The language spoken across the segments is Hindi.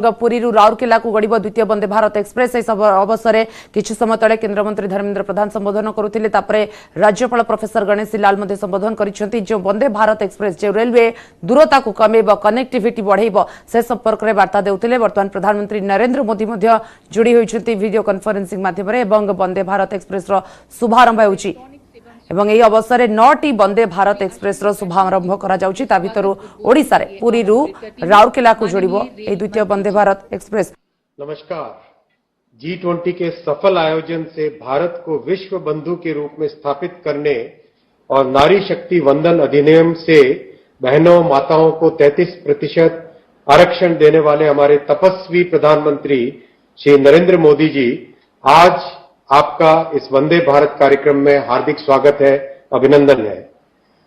पुरी राउरकेला को गड़ब द्वितीय वंदे भारत एक्सप्रेस अवसर में किसी समय तले केन्द्रमंत्री धर्मेन्द्र प्रधान संबोधन करुले राज्यपाल प्रोफेसर गणेशी लाल संबोधन कर जो वंदे भारत एक्सप्रेस जो रेलवे दूरता को कमेब कनेक्टिविटी बढ़ेब से संपर्क में वार्ता देते बर्तमान प्रधानमंत्री नरेंद्र मोदी जोड़ी होती वीडियो कॉन्फ्रेंसिंग माध्यम वंदे भारत एक्सप्रेस शुभारंभ होउछि एवं यह अवसर में 9टी वंदे भारत एक्सप्रेस शुभारंभ कर ओडिशा रे पुरी राउरकेला को जोड़िब ए द्वितीय वंदे भारत एक्सप्रेस। नमस्कार। G20 के सफल आयोजन से भारत को विश्व बंधु के रूप में स्थापित करने और नारी शक्ति वंदन अधिनियम से बहनों माताओं को 33% आरक्षण देने वाले हमारे तपस्वी प्रधानमंत्री श्री नरेंद्र मोदी जी, आज आपका इस वंदे भारत कार्यक्रम में हार्दिक स्वागत है, अभिनंदन है।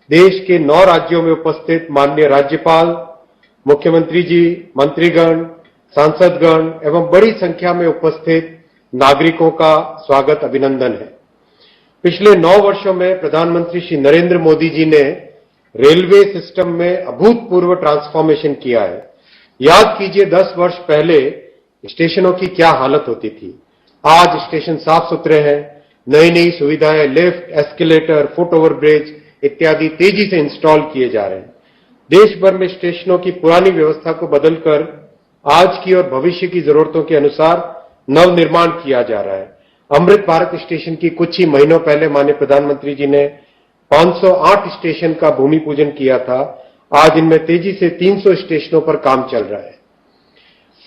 देश के 9 राज्यों में उपस्थित माननीय राज्यपाल, मुख्यमंत्री जी, मंत्रीगण, सांसदगण एवं बड़ी संख्या में उपस्थित नागरिकों का स्वागत, अभिनंदन है। पिछले 9 वर्षों में प्रधानमंत्री श्री नरेंद्र मोदी जी ने रेलवे सिस्टम में अभूतपूर्व ट्रांसफॉर्मेशन किया है। याद कीजिए 10 वर्ष पहले स्टेशनों की क्या हालत होती थी। आज स्टेशन साफ सुथरे हैं, नई नई सुविधाएं, lift, escalator, foot over bridge इत्यादि तेजी से इंस्टॉल किए जा रहे हैं। देश भर में स्टेशनों की पुरानी व्यवस्था को बदलकर आज की और भविष्य की जरूरतों के अनुसार नव निर्माण किया जा रहा है। अमृत भारत स्टेशन की कुछ ही महीनों पहले माननीय प्रधानमंत्री जी ने 508 स्टेशन का भूमि पूजन किया था। आज इनमें तेजी से 300 स्टेशनों पर काम चल रहा है।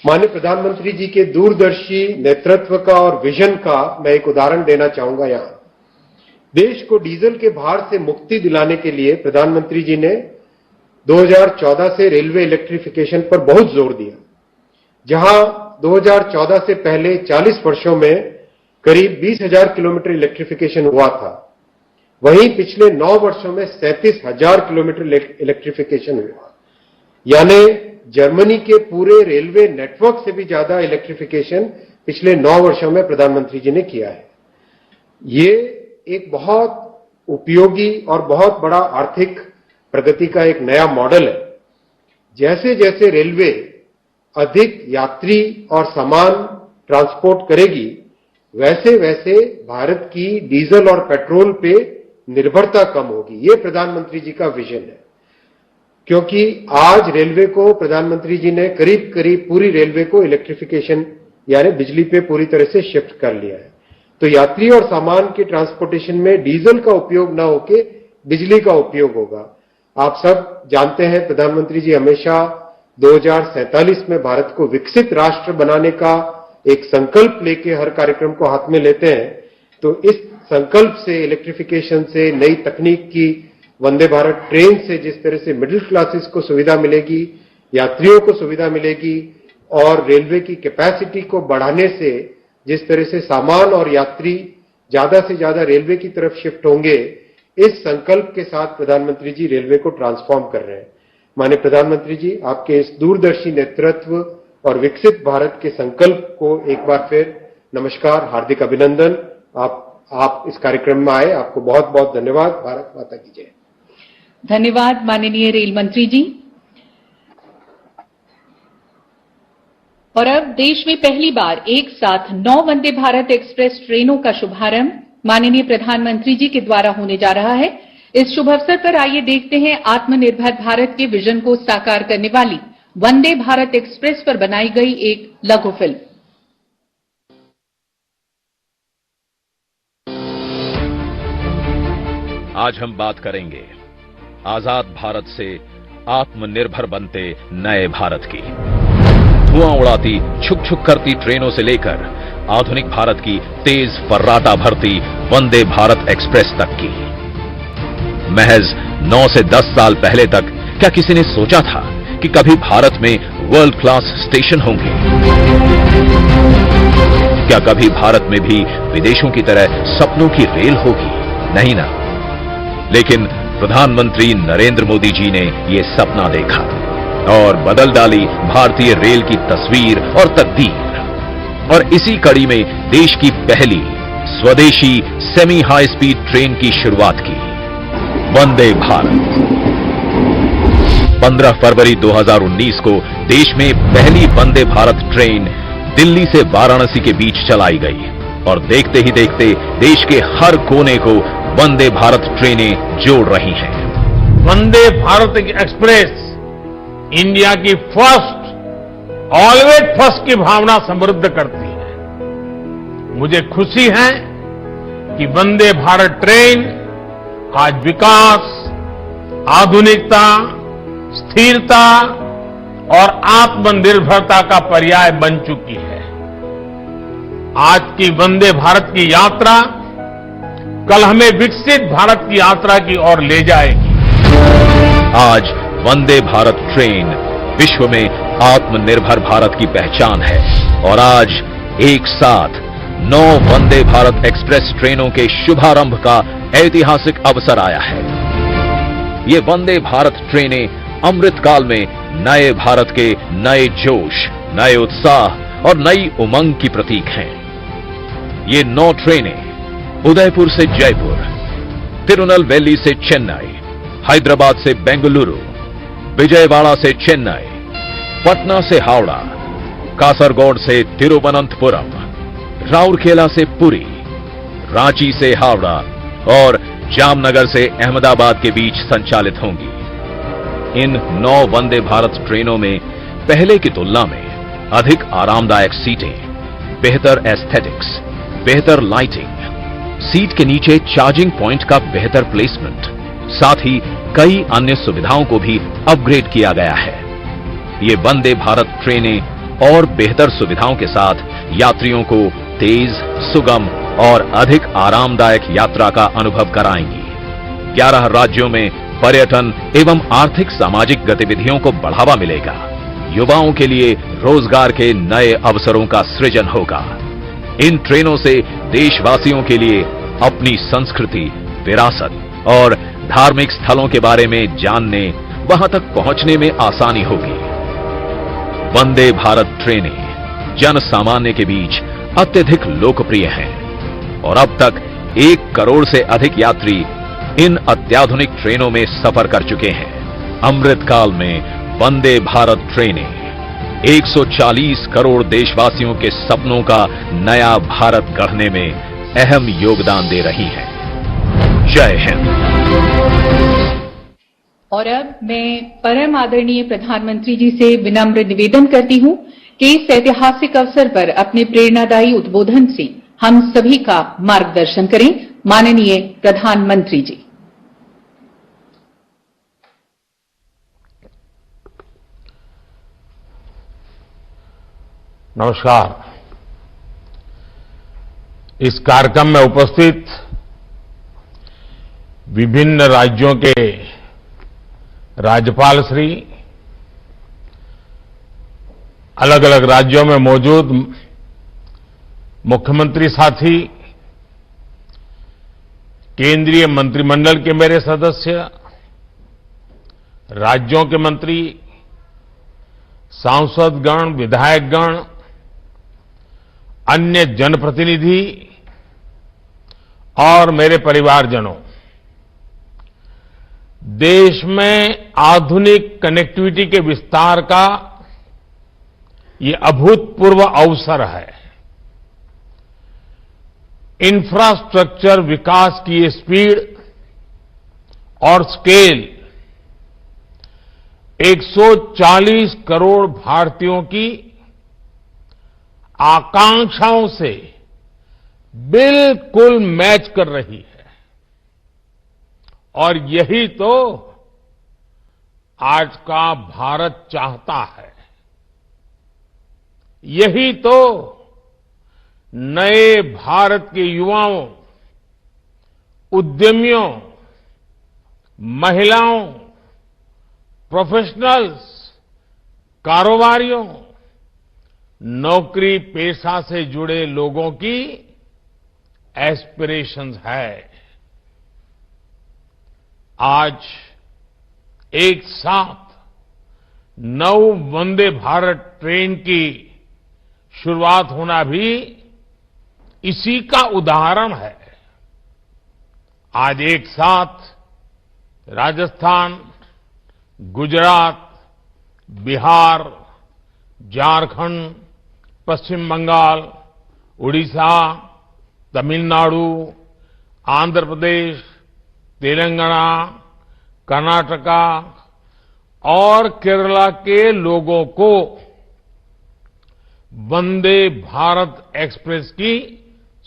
माननीय प्रधानमंत्री जी के दूरदर्शी नेतृत्व का और विजन का मैं एक उदाहरण देना चाहूंगा। यहां देश को डीजल के भार से मुक्ति दिलाने के लिए प्रधानमंत्री जी ने 2014 से रेलवे इलेक्ट्रिफिकेशन पर बहुत जोर दिया। जहां 2014 से पहले 40 वर्षों में करीब 20,000 किलोमीटर इलेक्ट्रिफिकेशन हुआ था, वहीं पिछले 9 वर्षों में 37,000 किलोमीटर इलेक्ट्रिफिकेशन हुआ। यानी जर्मनी के पूरे रेलवे नेटवर्क से भी ज्यादा इलेक्ट्रिफिकेशन पिछले 9 वर्षों में प्रधानमंत्री जी ने किया है। ये एक बहुत उपयोगी और बहुत बड़ा आर्थिक प्रगति का एक नया मॉडल है। जैसे जैसे रेलवे अधिक यात्री और सामान ट्रांसपोर्ट करेगी, वैसे वैसे भारत की डीजल और पेट्रोल पे निर्भरता कम होगी। ये प्रधानमंत्री जी का विजन है, क्योंकि आज रेलवे को प्रधानमंत्री जी ने करीब करीब पूरी रेलवे को इलेक्ट्रिफिकेशन यानी बिजली पे पूरी तरह से शिफ्ट कर लिया है। तो यात्री और सामान के ट्रांसपोर्टेशन में डीजल का उपयोग न होके बिजली का उपयोग होगा। आप सब जानते हैं प्रधानमंत्री जी हमेशा 2047 में भारत को विकसित राष्ट्र बनाने का एक संकल्प लेके हर कार्यक्रम को हाथ में लेते हैं। तो इस संकल्प से, इलेक्ट्रिफिकेशन से, नई तकनीक की वंदे भारत ट्रेन से जिस तरह से मिडिल क्लासेस को सुविधा मिलेगी, यात्रियों को सुविधा मिलेगी और रेलवे की कैपेसिटी को बढ़ाने से जिस तरह से सामान और यात्री ज्यादा से ज्यादा रेलवे की तरफ शिफ्ट होंगे, इस संकल्प के साथ प्रधानमंत्री जी रेलवे को ट्रांसफॉर्म कर रहे हैं। माननीय प्रधानमंत्री जी, आपके इस दूरदर्शी नेतृत्व और विकसित भारत के संकल्प को एक बार फिर नमस्कार, हार्दिक अभिनंदन। आप इस कार्यक्रम में आए, आपको बहुत बहुत धन्यवाद। भारत माता की जय। धन्यवाद माननीय रेल मंत्री जी। और अब देश में पहली बार एक साथ 9 वंदे भारत एक्सप्रेस ट्रेनों का शुभारंभ माननीय प्रधानमंत्री जी के द्वारा होने जा रहा है। इस शुभ अवसर पर आइए देखते हैं आत्मनिर्भर भारत के विजन को साकार करने वाली वंदे भारत एक्सप्रेस पर बनाई गई एक लघु फिल्म। आज हम बात करेंगे आजाद भारत से आत्मनिर्भर बनते नए भारत की। धुआं उड़ाती, छुक छुक करती ट्रेनों से लेकर आधुनिक भारत की तेज फर्राटा भरती वंदे भारत एक्सप्रेस तक की। महज 9 से 10 साल पहले तक क्या किसी ने सोचा था कि कभी भारत में वर्ल्ड क्लास स्टेशन होंगे? क्या कभी भारत में भी विदेशों की तरह सपनों की रेल होगी? नहीं ना। लेकिन प्रधानमंत्री नरेंद्र मोदी जी ने यह सपना देखा और बदल डाली भारतीय रेल की तस्वीर और तकदीर। और इसी कड़ी में देश की पहली स्वदेशी सेमी हाई स्पीड ट्रेन की शुरुआत की, वंदे भारत। 15 फरवरी 2019 को देश में पहली वंदे भारत ट्रेन दिल्ली से वाराणसी के बीच चलाई गई और देखते ही देखते देश के हर कोने को वंदे भारत ट्रेनें जोड़ रही हैं। वंदे भारत एक्सप्रेस इंडिया की फर्स्ट, ऑलवेज फर्स्ट की भावना समृद्ध करती है। मुझे खुशी है कि वंदे भारत ट्रेन आज विकास, आधुनिकता, स्थिरता और आत्मनिर्भरता का पर्याय बन चुकी है। आज की वंदे भारत की यात्रा कल हमें विकसित भारत की यात्रा की ओर ले जाएगी। आज वंदे भारत ट्रेन विश्व में आत्मनिर्भर भारत की पहचान है और आज एक साथ 9 वंदे भारत एक्सप्रेस ट्रेनों के शुभारंभ का ऐतिहासिक अवसर आया है। ये वंदे भारत ट्रेनें अमृतकाल में नए भारत के नए जोश, नए उत्साह और नई उमंग की प्रतीक हैं। ये 9 ट्रेनें उदयपुर से जयपुर, तिरुनेलवेली से चेन्नई, हैदराबाद से बेंगलुरु, विजयवाड़ा से चेन्नई, पटना से हावड़ा, कासरगोड से तिरुवनंतपुरम, राउरकेला से पुरी, रांची से हावड़ा और जामनगर से अहमदाबाद के बीच संचालित होंगी। इन 9 वंदे भारत ट्रेनों में पहले की तुलना में अधिक आरामदायक सीटें, बेहतर एस्थेटिक्स, बेहतर लाइटिंग, सीट के नीचे चार्जिंग पॉइंट का बेहतर प्लेसमेंट, साथ ही कई अन्य सुविधाओं को भी अपग्रेड किया गया है। ये वंदे भारत ट्रेनें और बेहतर सुविधाओं के साथ यात्रियों को तेज, सुगम और अधिक आरामदायक यात्रा का अनुभव कराएंगी। 11 राज्यों में पर्यटन एवं आर्थिक सामाजिक गतिविधियों को बढ़ावा मिलेगा। युवाओं के लिए रोजगार के नए अवसरों का सृजन होगा। इन ट्रेनों से देशवासियों के लिए अपनी संस्कृति, विरासत और धार्मिक स्थलों के बारे में जानने, वहां तक पहुंचने में आसानी होगी। वंदे भारत ट्रेनें जन सामान्य के बीच अत्यधिक लोकप्रिय हैं और अब तक 1 करोड़ से अधिक यात्री इन अत्याधुनिक ट्रेनों में सफर कर चुके हैं। अमृतकाल में वंदे भारत ट्रेनें 140 करोड़ देशवासियों के सपनों का नया भारत गढ़ने में अहम योगदान दे रही हैं। जय हिंद। और अब मैं परम आदरणीय प्रधानमंत्री जी से विनम्र निवेदन करती हूं कि इस ऐतिहासिक अवसर पर अपने प्रेरणादायी उद्बोधन से हम सभी का मार्गदर्शन करें। माननीय प्रधानमंत्री जी। नमस्कार। इस कार्यक्रम में उपस्थित विभिन्न राज्यों के राज्यपाल श्री, अलग अलग राज्यों में मौजूद मुख्यमंत्री साथी, केंद्रीय मंत्रिमंडल के मेरे सदस्य, राज्यों के मंत्री, सांसदगण, विधायकगण, अन्य जनप्रतिनिधि और मेरे परिवारजनों, देश में आधुनिक कनेक्टिविटी के विस्तार का ये अभूतपूर्व अवसर है। इंफ्रास्ट्रक्चर विकास की ये स्पीड और स्केल 140 करोड़ भारतीयों की आकांक्षाओं से बिल्कुल मैच कर रही है और यही तो आज का भारत चाहता है। यही तो नए भारत के युवाओं, उद्यमियों, महिलाओं, प्रोफेशनल्स, कारोबारियों, नौकरी पेशा से जुड़े लोगों की एस्पिरेशंस है। आज एक साथ 9 वंदे भारत ट्रेन की शुरुआत होना भी इसी का उदाहरण है। आज एक साथ राजस्थान, गुजरात, बिहार, झारखंड, पश्चिम बंगाल, उड़ीसा, तमिलनाडु, आंध्र प्रदेश, तेलंगाना, कर्नाटका और केरला के लोगों को वंदे भारत एक्सप्रेस की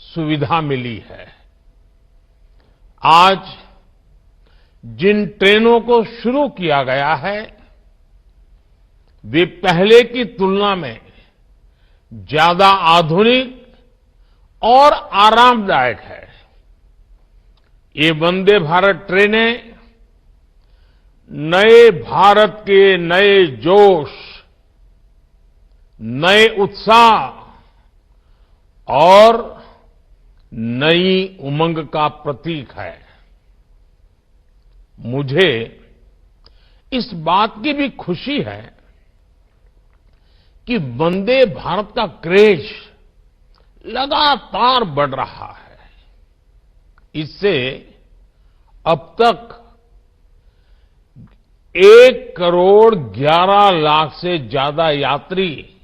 सुविधा मिली है। आज जिन ट्रेनों को शुरू किया गया है वे पहले की तुलना में ज्यादा आधुनिक और आरामदायक है। ये वंदे भारत ट्रेनें नए भारत के नए जोश, नए उत्साह और नई उमंग का प्रतीक है। मुझे इस बात की भी खुशी है कि वंदे भारत का क्रेज लगातार बढ़ रहा है। इससे अब तक 1,11,00,000 से ज्यादा यात्री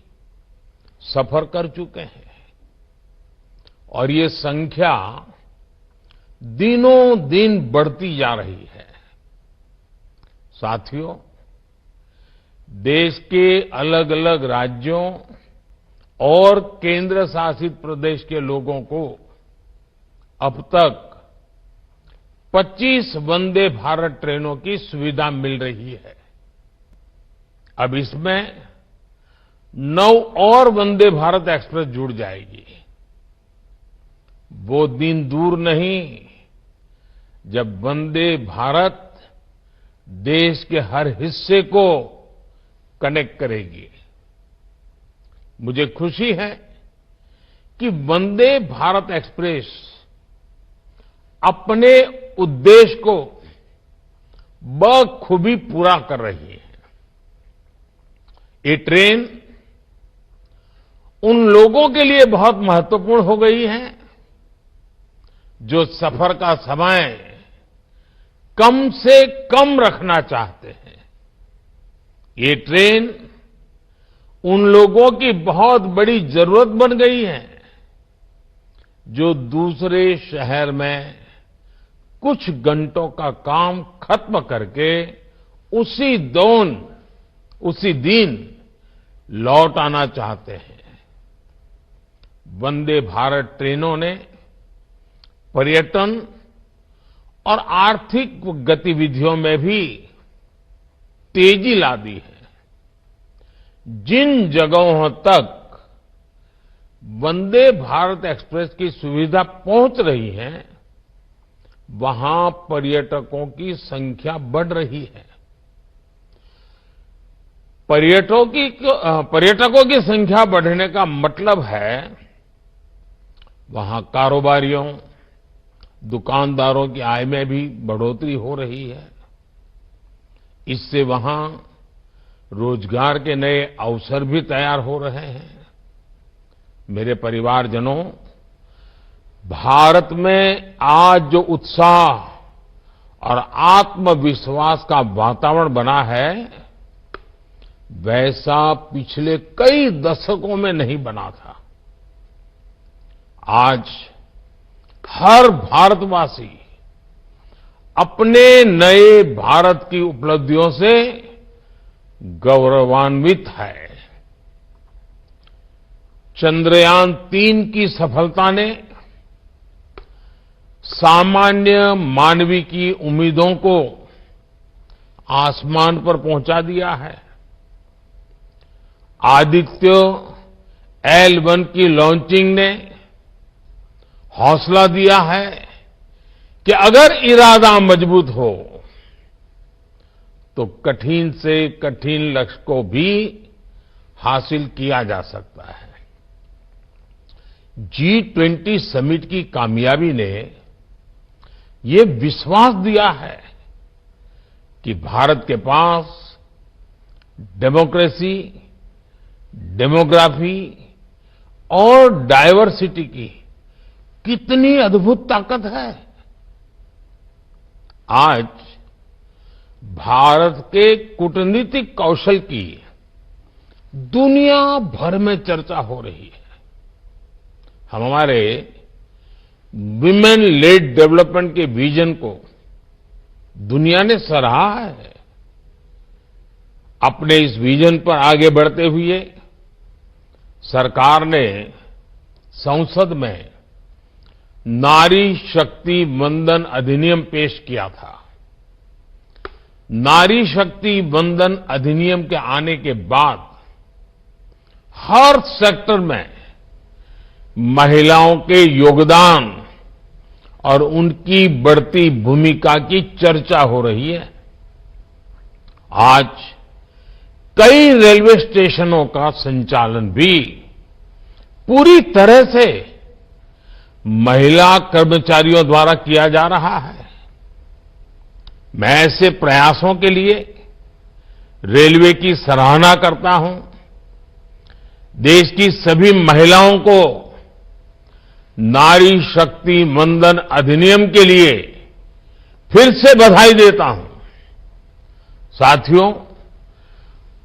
सफर कर चुके हैं और ये संख्या दिनों दिन बढ़ती जा रही है। साथियों, देश के अलग अलग राज्यों और केंद्र शासित प्रदेश के लोगों को अब तक 25 वंदे भारत ट्रेनों की सुविधा मिल रही है। अब इसमें 9 और वंदे भारत एक्सप्रेस जुड़ जाएगी। वो दिन दूर नहीं जब वंदे भारत देश के हर हिस्से को कनेक्ट करेगी। मुझे खुशी है कि वंदे भारत एक्सप्रेस अपने उद्देश्य को बखूबी पूरा कर रही है। ये ट्रेन उन लोगों के लिए बहुत महत्वपूर्ण हो गई है जो सफर का समय कम से कम रखना चाहते हैं। ये ट्रेन उन लोगों की बहुत बड़ी जरूरत बन गई है जो दूसरे शहर में कुछ घंटों का काम खत्म करके उसी दिन लौट आना चाहते हैं। वंदे भारत ट्रेनों ने पर्यटन और आर्थिक गतिविधियों में भी तेजी ला दी है। जिन जगहों तक वंदे भारत एक्सप्रेस की सुविधा पहुंच रही है वहां पर्यटकों की संख्या बढ़ रही है। पर्यटकों की संख्या बढ़ने का मतलब है वहां कारोबारियों, दुकानदारों की आय में भी बढ़ोतरी हो रही है। इससे वहां रोजगार के नए अवसर भी तैयार हो रहे हैं। मेरे परिवारजनों, भारत में आज जो उत्साह और आत्मविश्वास का वातावरण बना है वैसा पिछले कई दशकों में नहीं बना था। आज हर भारतवासी अपने नए भारत की उपलब्धियों से गौरवान्वित है। चंद्रयान 3 की सफलता ने सामान्य मानवी की उम्मीदों को आसमान पर पहुंचा दिया है। आदित्य L1 की लॉन्चिंग ने हौसला दिया है कि अगर इरादा मजबूत हो तो कठिन से कठिन लक्ष्य को भी हासिल किया जा सकता है। G20 समिट की कामयाबी ने ये विश्वास दिया है कि भारत के पास डेमोक्रेसी, डेमोग्राफी और डायवर्सिटी की कितनी अद्भुत ताकत है। आज भारत के कूटनीतिक कौशल की दुनिया भर में चर्चा हो रही है। हम हमारे विमेन लेड डेवलपमेंट के विजन को दुनिया ने सराहा है। अपने इस विजन पर आगे बढ़ते हुए सरकार ने संसद में नारी शक्ति वंदन अधिनियम पेश किया था। नारी शक्ति वंदन अधिनियम के आने के बाद हर सेक्टर में महिलाओं के योगदान और उनकी बढ़ती भूमिका की चर्चा हो रही है। आज कई रेलवे स्टेशनों का संचालन भी पूरी तरह से महिला कर्मचारियों द्वारा किया जा रहा है। मैं ऐसे प्रयासों के लिए रेलवे की सराहना करता हूं। देश की सभी महिलाओं को नारी शक्ति वंदन अधिनियम के लिए फिर से बधाई देता हूं। साथियों,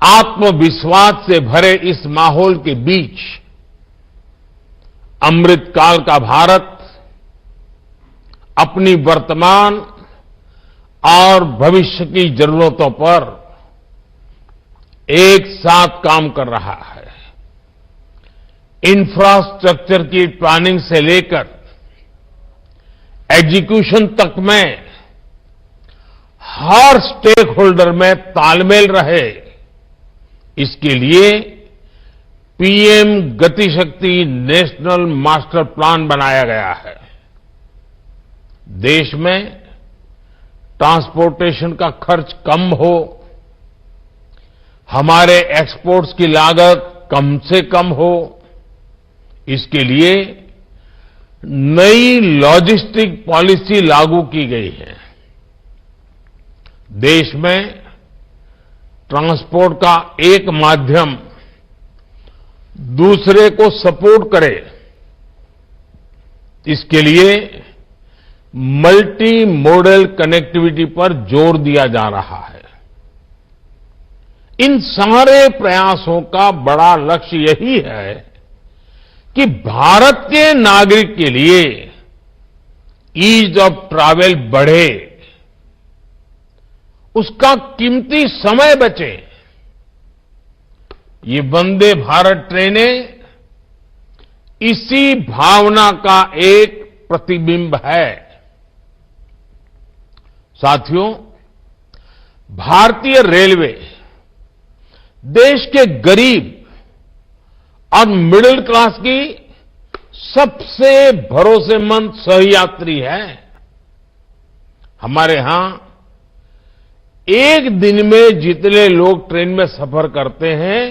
आत्मविश्वास से भरे इस माहौल के बीच अमृतकाल का भारत अपनी वर्तमान और भविष्य की जरूरतों पर एक साथ काम कर रहा है। इंफ्रास्ट्रक्चर की प्लानिंग से लेकर एग्जीक्यूशन तक में हर स्टेक होल्डर में तालमेल रहे, इसके लिए PM Gatishakti national master plan बनाया गया है। देश में ट्रांसपोर्टेशन का खर्च कम हो, हमारे एक्सपोर्ट्स की लागत कम से कम हो, इसके लिए नई लॉजिस्टिक पॉलिसी लागू की गई है। देश में ट्रांसपोर्ट का एक माध्यम दूसरे को सपोर्ट करे, इसके लिए मल्टी मॉडल कनेक्टिविटी पर जोर दिया जा रहा है। इन सारे प्रयासों का बड़ा लक्ष्य यही है कि भारत के नागरिक के लिए ईज ऑफ ट्रैवल बढ़े, उसका कीमती समय बचे। ये वंदे भारत ट्रेनें इसी भावना का एक प्रतिबिंब है। साथियों, भारतीय रेलवे देश के गरीब और मिडिल क्लास की सबसे भरोसेमंद सहयात्री है। हमारे यहां एक दिन में जितने लोग ट्रेन में सफर करते हैं,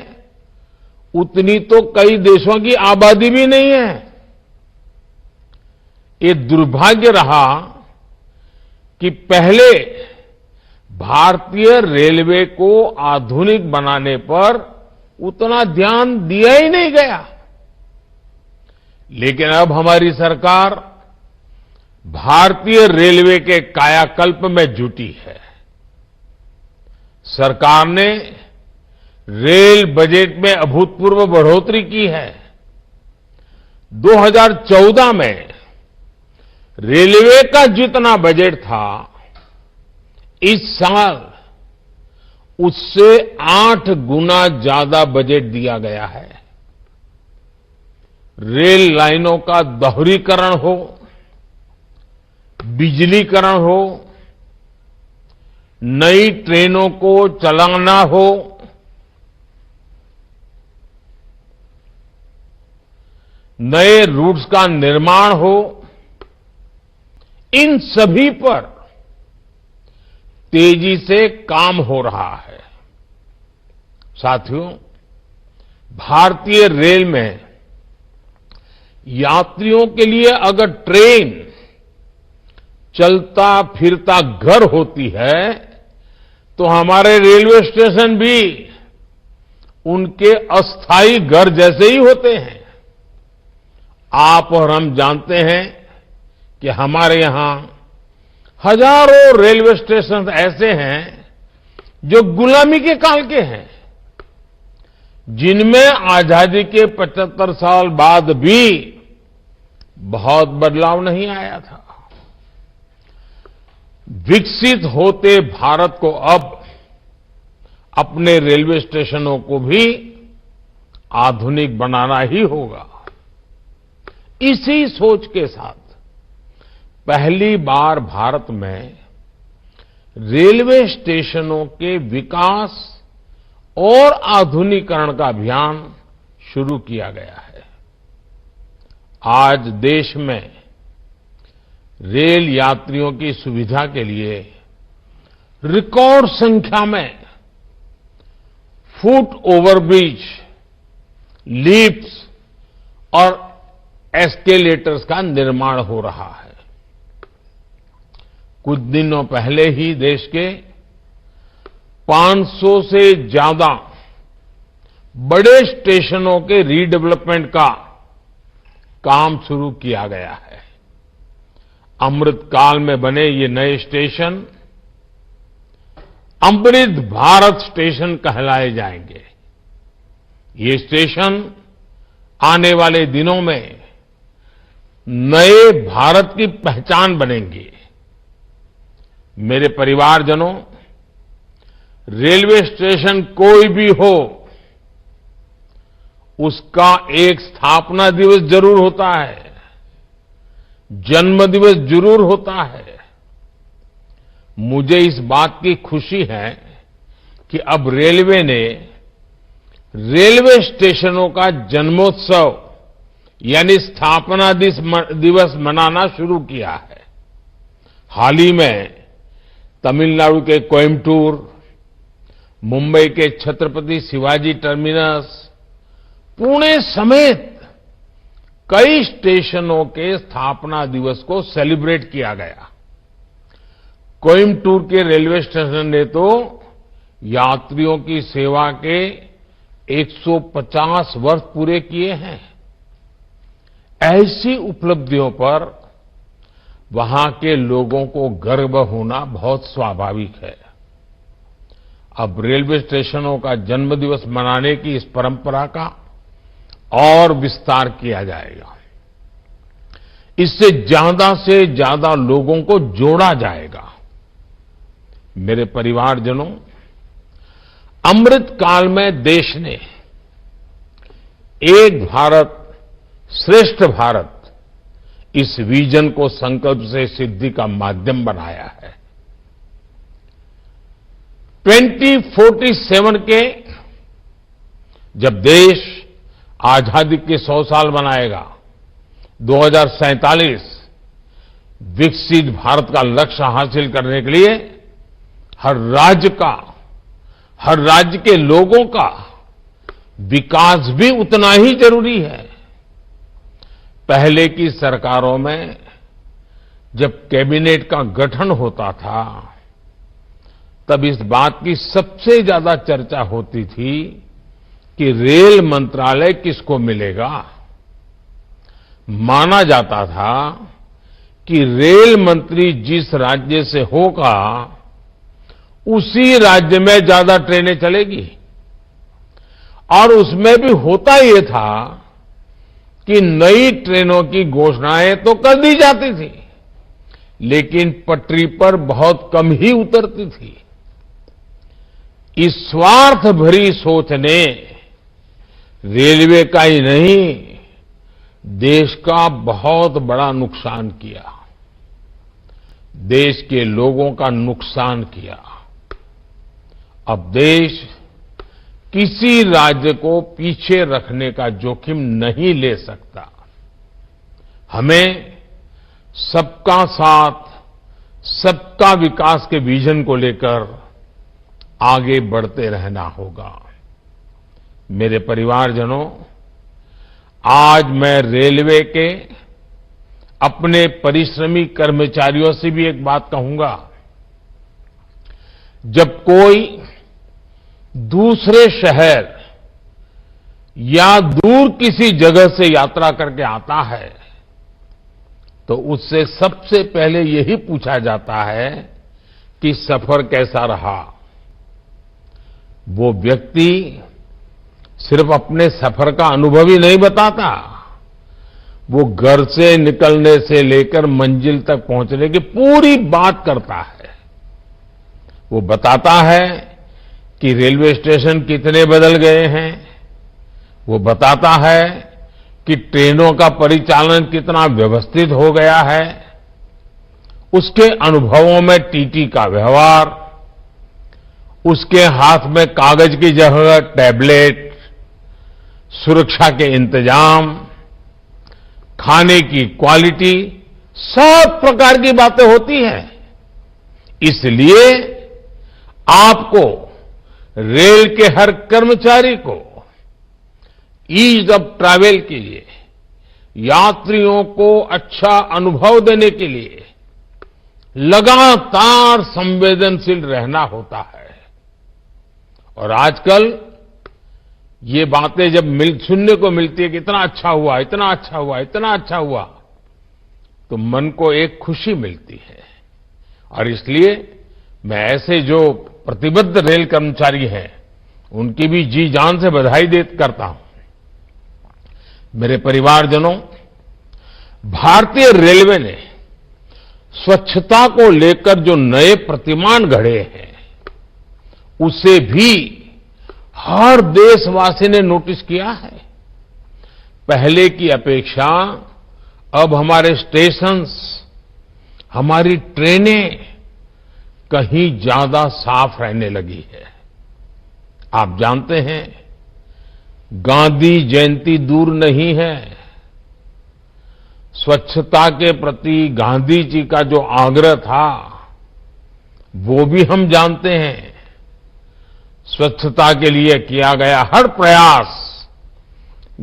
उतनी तो कई देशों की आबादी भी नहीं है। ये दुर्भाग्य रहा कि पहले भारतीय रेलवे को आधुनिक बनाने पर उतना ध्यान दिया ही नहीं गया। लेकिन अब हमारी सरकार भारतीय रेलवे के कायाकल्प में जुटी है। सरकार ने रेल बजट में अभूतपूर्व बढ़ोतरी की है। 2014 में रेलवे का जितना बजट था, इस साल उससे 8 गुना ज्यादा बजट दिया गया है। रेल लाइनों का दोहरीकरण हो, बिजलीकरण हो, नई ट्रेनों को चलाना हो, नए रूट्स का निर्माण हो, इन सभी पर तेजी से काम हो रहा है। साथियों, भारतीय रेल में यात्रियों के लिए अगर ट्रेन चलता फिरता घर होती है, तो हमारे रेलवे स्टेशन भी उनके अस्थायी घर जैसे ही होते हैं। आप और हम जानते हैं कि हमारे यहां हजारों रेलवे स्टेशन ऐसे हैं जो गुलामी के काल के हैं, जिनमें आजादी के 75 साल बाद भी बहुत बदलाव नहीं आया था। विकसित होते भारत को अब अपने रेलवे स्टेशनों को भी आधुनिक बनाना ही होगा। इसी सोच के साथ पहली बार भारत में रेलवे स्टेशनों के विकास और आधुनिकीकरण का अभियान शुरू किया गया है। आज देश में रेल यात्रियों की सुविधा के लिए रिकॉर्ड संख्या में फुट ओवरब्रिज, लिफ्ट्स और एस्केलेटर्स का निर्माण हो रहा है। कुछ दिनों पहले ही देश के 500 से ज्यादा बड़े स्टेशनों के रीडेवलपमेंट का काम शुरू किया गया है। अमृत काल में बने ये नए स्टेशन अमृत भारत स्टेशन कहलाए जाएंगे। ये स्टेशन आने वाले दिनों में नए भारत की पहचान बनेंगे। मेरे परिवारजनों, रेलवे स्टेशन कोई भी हो, उसका एक स्थापना दिवस जरूर होता है, जन्म दिवस जरूर होता है। मुझे इस बात की खुशी है कि अब रेलवे ने रेलवे स्टेशनों का जन्मोत्सव यानी स्थापना दिवस मनाना शुरू किया है। हाल ही में तमिलनाडु के कोयम्बटूर, मुंबई के छत्रपति शिवाजी टर्मिनस, पुणे समेत कई स्टेशनों के स्थापना दिवस को सेलिब्रेट किया गया। कोयम्बटूर के रेलवे स्टेशन ने तो यात्रियों की सेवा के 150 वर्ष पूरे किए हैं। ऐसी उपलब्धियों पर वहां के लोगों को गर्व होना बहुत स्वाभाविक है। अब रेलवे स्टेशनों का जन्मदिवस मनाने की इस परंपरा का और विस्तार किया जाएगा। इससे ज्यादा से ज्यादा लोगों को जोड़ा जाएगा। मेरे परिवारजनों, अमृत काल में देश ने एक भारत श्रेष्ठ भारत इस विजन को संकल्प से सिद्धि का माध्यम बनाया है। 2047 के जब देश आजादी के 100 साल मनाएगा, 2047 विकसित भारत का लक्ष्य हासिल करने के लिए हर राज्य के लोगों का विकास भी उतना ही जरूरी है। पहले की सरकारों में जब कैबिनेट का गठन होता था, तब इस बात की सबसे ज्यादा चर्चा होती थी कि रेल मंत्रालय किसको मिलेगा। माना जाता था कि रेल मंत्री जिस राज्य से होगा, उसी राज्य में ज्यादा ट्रेनें चलेगी। और उसमें भी होता ये था कि नई ट्रेनों की घोषणाएं तो कर दी जाती थी, लेकिन पटरी पर बहुत कम ही उतरती थी। इस स्वार्थ भरी सोच ने रेलवे का ही नहीं, देश का बहुत बड़ा नुकसान किया, देश के लोगों का नुकसान किया। अब देश किसी राज्य को पीछे रखने का जोखिम नहीं ले सकता। हमें सबका साथ, सबका विकास के विजन को लेकर आगे बढ़ते रहना होगा। मेरे परिवारजनों, आज मैं रेलवे के अपने परिश्रमी कर्मचारियों से भी एक बात कहूंगा। जब कोई दूसरे शहर या दूर किसी जगह से यात्रा करके आता है, तो उससे सबसे पहले यही पूछा जाता है कि सफर कैसा रहा। वो व्यक्ति सिर्फ अपने सफर का अनुभव ही नहीं बताता, वो घर से निकलने से लेकर मंजिल तक पहुंचने की पूरी बात करता है। वो बताता है कि रेलवे स्टेशन कितने बदल गए हैं, वो बताता है कि ट्रेनों का परिचालन कितना व्यवस्थित हो गया है, उसके अनुभवों में टीटी का व्यवहार, उसके हाथ में कागज की जगह टैबलेट, सुरक्षा के इंतजाम, खाने की क्वालिटी, सब प्रकार की बातें होती हैं। इसलिए आपको, रेल के हर कर्मचारी को ईज ऑफ ट्रैवल के लिए, यात्रियों को अच्छा अनुभव देने के लिए लगातार संवेदनशील रहना होता है। और आजकल ये बातें जब सुनने को मिलती है कि इतना अच्छा हुआ, इतना अच्छा हुआ, इतना अच्छा हुआ, तो मन को एक खुशी मिलती है। और इसलिए मैं ऐसे जो प्रतिबद्ध रेल कर्मचारी हैं, उनकी भी जी जान से बधाई करता हूं। मेरे परिवारजनों, भारतीय रेलवे ने स्वच्छता को लेकर जो नए प्रतिमान गढ़े हैं, उसे भी हर देशवासी ने नोटिस किया है। पहले की अपेक्षा अब हमारे स्टेशंस, हमारी ट्रेनें कहीं ज्यादा साफ रहने लगी है। आप जानते हैं, गांधी जयंती दूर नहीं है। स्वच्छता के प्रति गांधी जी का जो आग्रह था, वो भी हम जानते हैं। स्वच्छता के लिए किया गया हर प्रयास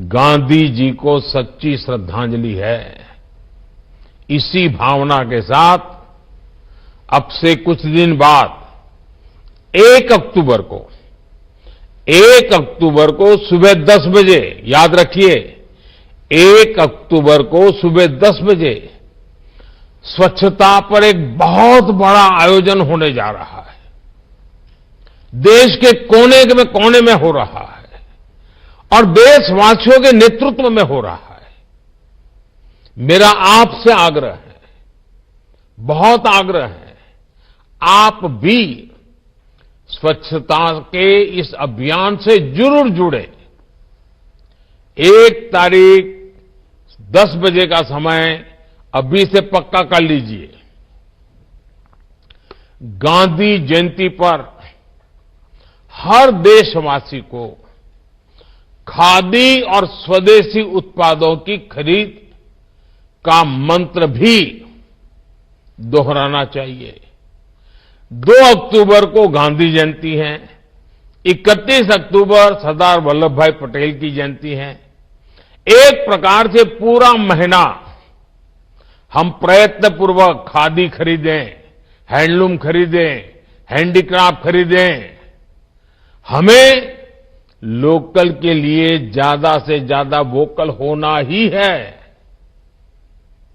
गांधी जी को सच्ची श्रद्धांजलि है। इसी भावना के साथ अब से कुछ दिन बाद 1 अक्टूबर को सुबह 10 बजे, याद रखिए, 1 अक्टूबर को सुबह 10 बजे स्वच्छता पर एक बहुत बड़ा आयोजन होने जा रहा है। देश के कोने में हो रहा है और देशवासियों के नेतृत्व में हो रहा है। मेरा आपसे आग्रह है, बहुत आग्रह है, आप भी स्वच्छता के इस अभियान से जरूर जुड़े। 1 तारीख 10 बजे का समय अभी से पक्का कर लीजिए। गांधी जयंती पर हर देशवासी को खादी और स्वदेशी उत्पादों की खरीद का मंत्र भी दोहराना चाहिए। 2 अक्टूबर को गांधी जयंती है, 31 अक्टूबर सरदार वल्लभ भाई पटेल की जयंती है। एक प्रकार से पूरा महीना हम प्रयत्नपूर्वक खादी खरीदें, हैंडलूम खरीदें, हैंडीक्राफ्ट खरीदें। हमें लोकल के लिए ज्यादा से ज्यादा वोकल होना ही है।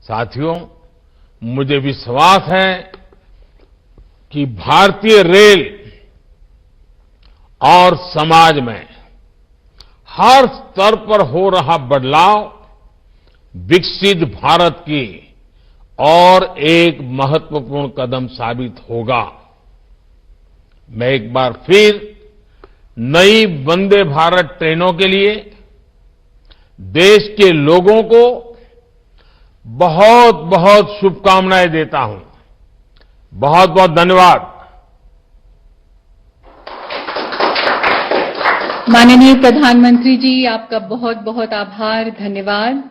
साथियों, मुझे विश्वास है कि भारतीय रेल और समाज में हर स्तर पर हो रहा बदलाव विकसित भारत की और एक महत्वपूर्ण कदम साबित होगा। मैं एक बार फिर नई वंदे भारत ट्रेनों के लिए देश के लोगों को बहुत बहुत शुभकामनाएं देता हूं। बहुत बहुत धन्यवाद। माननीय प्रधानमंत्री जी, आपका बहुत बहुत आभार, धन्यवाद।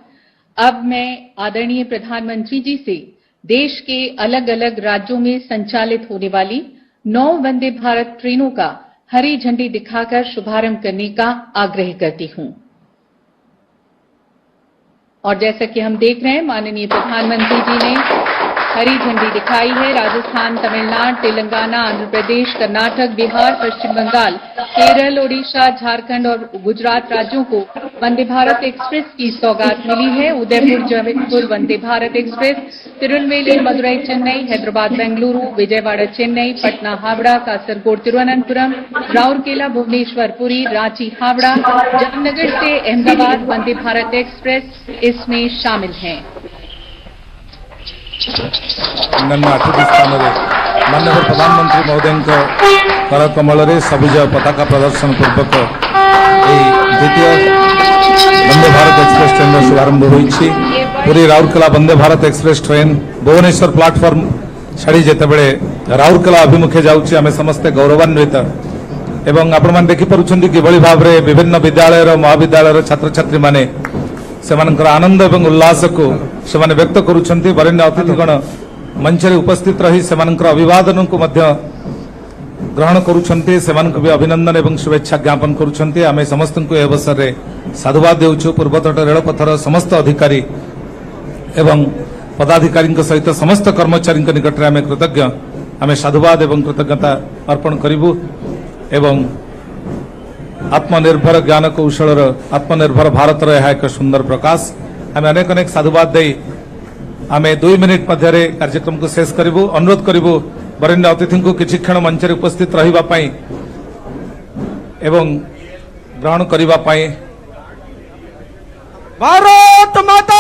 अब मैं आदरणीय प्रधानमंत्री जी से देश के अलग अलग राज्यों में संचालित होने वाली 9 वंदे भारत ट्रेनों का हरी झंडी दिखाकर शुभारंभ करने का आग्रह करती हूं। और जैसा कि हम देख रहे हैं, माननीय प्रधानमंत्री जी ने हरी झंडी दिखाई है। राजस्थान, तमिलनाडु, तेलंगाना, आंध्र प्रदेश, कर्नाटक, बिहार, पश्चिम बंगाल, केरल, ओडिशा, झारखंड और गुजरात राज्यों को वंदे भारत एक्सप्रेस की सौगात मिली है। उदयपुर जबलपुर वंदे भारत एक्सप्रेस, तिरुनेलवेली मदुरई चेन्नई, हैदराबाद बेंगलुरु, विजयवाड़ा चेन्नई, पटना हावड़ा, कासरगोड तिरुवनंतपुरम, राउरकेला भुवनेश्वर पुरी, रांची हावड़ा, जामनगर से अहमदाबाद वंदे भारत एक्सप्रेस इसमें शामिल हैं। अन्य 8टी स्थान में माननीय प्रधानमंत्री महोदय करकमल सबुज पताका प्रदर्शन पूर्वक द्वितीय वंदे भारत एक्सप्रेस ट्रेन शुभारंभ होईछि। Puri Rourkela Vande Bharat express train Bhubaneswar platform छाड़ी जेतेबेले राउरकेला अभिमुखे जाउछि आमे समस्ते गौरवान्वित एवं आपण माने देखि परुछन्ति किभଳି भाबरे विभिन्न विद्यालय महाविद्यालय छात्र छात्री माने सेमानकर आनंद एवं उल्लास को सेमाने व्यक्त करुछन्ति। वरेण्य अतिथिगण मंच रे उपस्थित रही सेमानकर अभिवादन को मध्य ग्रहण करुछन्ति। सेमानक भी अभिनंदन एवं शुभेच्छा ज्ञापन करुछन्ति। आमे समस्त को ए अवसर रे साधुवाद देउछु। पूर्वतट रेलपथर समस्त अधिकारी एवं पदाधिकारी सहित समस्त कर्मचारी निकट में आमे कृतज्ञ। आमे साधुवाद एवं कृतज्ञता अर्पण करिबु एवं आत्मनिर्भर ज्ञान कौशल आत्मनिर्भर भारत एक सुंदर प्रकाश आम अनेक अनेक साधुवाद दे आम 2 मिनिट मध्य कार्यक्रम को शेष करूँ। अनुरोध करूँ वरेण्य अतिथि को किछि क्षण मंच रे उपस्थित रहिबा पई एवं ग्रहण करिबा पई। भारत माता